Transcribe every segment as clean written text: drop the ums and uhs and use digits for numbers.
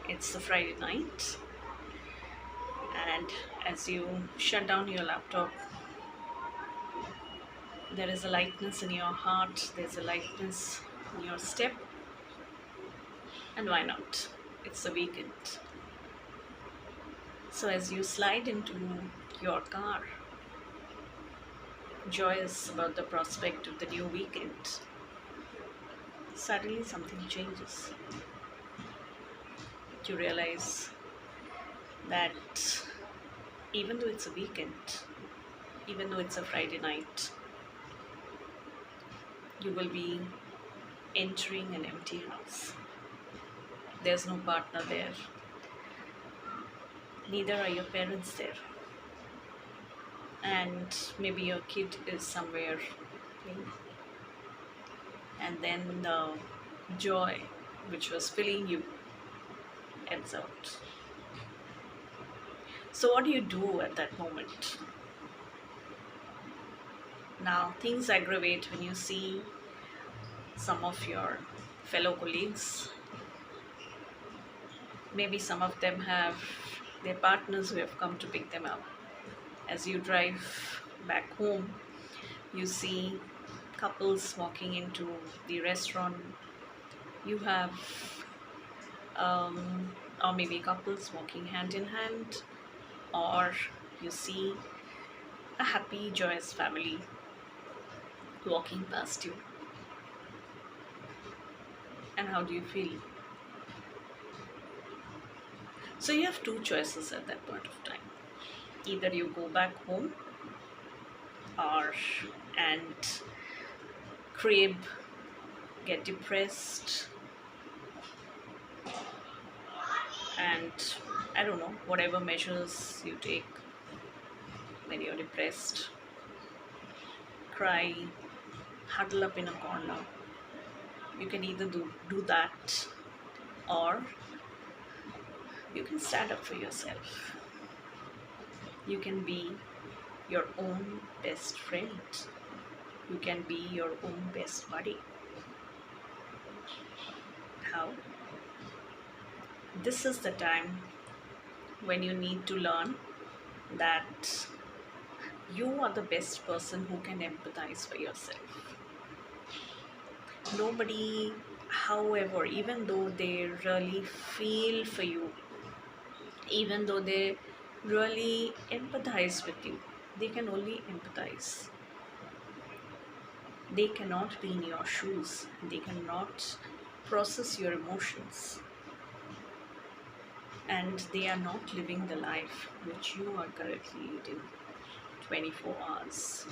It's a Friday night, and as you shut down your laptop, there is a lightness in your heart, there's a lightness in your step, and why not? It's a weekend. So, as you slide into your car, joyous about the prospect of the new weekend, suddenly something changes. You realize that even though it's a weekend, even though it's a Friday night, you will be entering an empty house. There's no partner there, neither are your parents there, and maybe your kid is somewhere playing. And then the joy which was filling you ebbs out. So, what do you do at that moment? Now, things aggravate when you see some of your fellow colleagues. Maybe some of them have their partners who have come to pick them up. As you drive back home, you see couples walking into the restaurant. You have, or maybe couples walking hand in hand, or you see a happy, joyous family walking past you. And how do you feel? So you have two choices at that point of time. Either you go back home or and crib, get depressed, and I don't know, whatever measures you take when you're depressed, cry, huddle up in a corner. You can either do that, or you can stand up for yourself. You can be your own best friend. You can be your own best buddy. How? This is the time when you need to learn that you are the best person who can empathize for yourself. Nobody, however, even though they really feel for you, even though they really empathize with you, they can only empathize. They cannot be in your shoes, they cannot process your emotions, and they are not living the life which you are currently leading 24 hours.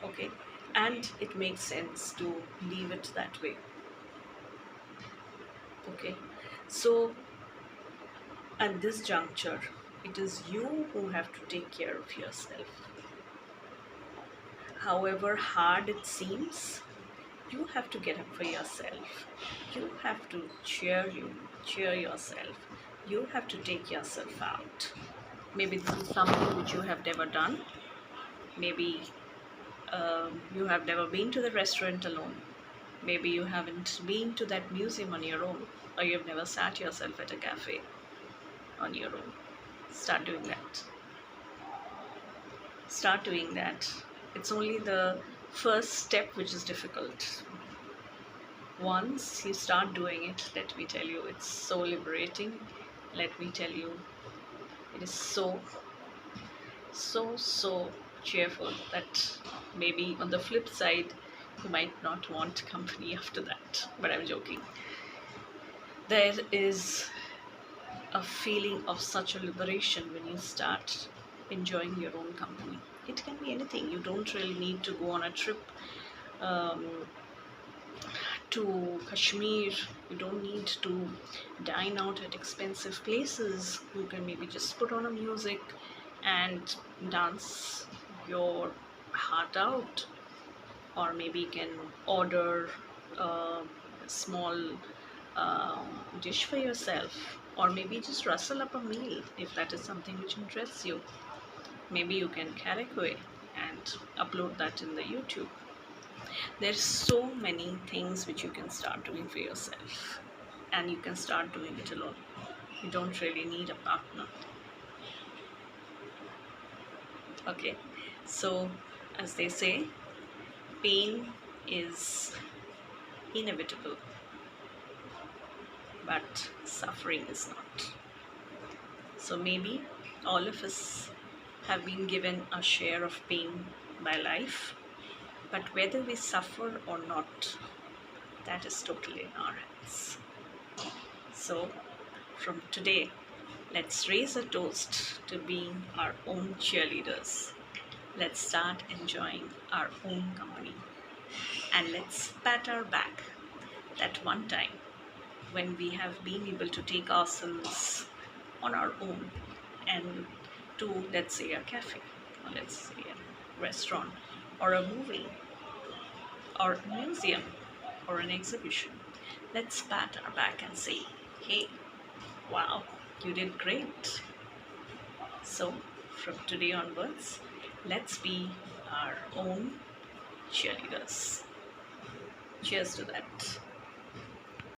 Okay, and it makes sense to leave it that way. Okay, so at this juncture, it is you who have to take care of yourself. However hard it seems, you have to get up for yourself. You have to cheer yourself. You have to take yourself out. Maybe this is something which you have never done. Maybe you have never been to the restaurant alone. Maybe you haven't been to that museum on your own, or you've never sat yourself at a cafe on your own. Start doing that. Start doing that. It's only the first step which is difficult. Once you start doing it, let me tell you, it's so liberating. Let me tell you, it is so cheerful that maybe on the flip side, you might not want company after that. But I'm joking. There is a feeling of such a liberation when you start enjoying your own company. It can be anything. You don't really need to go on a trip um, to Kashmir. You don't need to dine out at expensive places. You can maybe just put on a music and dance your heart out, or maybe you can order a small dish for yourself, or maybe just rustle up a meal if that is something which interests you. Maybe you can karaoke and upload that in the YouTube. There's so many things which you can start doing for yourself. and you can start doing it alone. You don't really need a partner. Okay, so as they say, pain is inevitable, but suffering is not. So maybe all of us have been given a share of pain by life, but whether we suffer or not, that is totally in our hands. So from today, let's raise a toast to being our own cheerleaders. Let's start enjoying our own company, and let's pat our back that one time when we have been able to take ourselves on our own and to, let's say, a cafe, or let's say a restaurant, or a movie, or a museum, or an exhibition. Let's pat our back and say, hey, wow, you did great. So from today onwards, let's be our own cheerleaders. Cheers to that.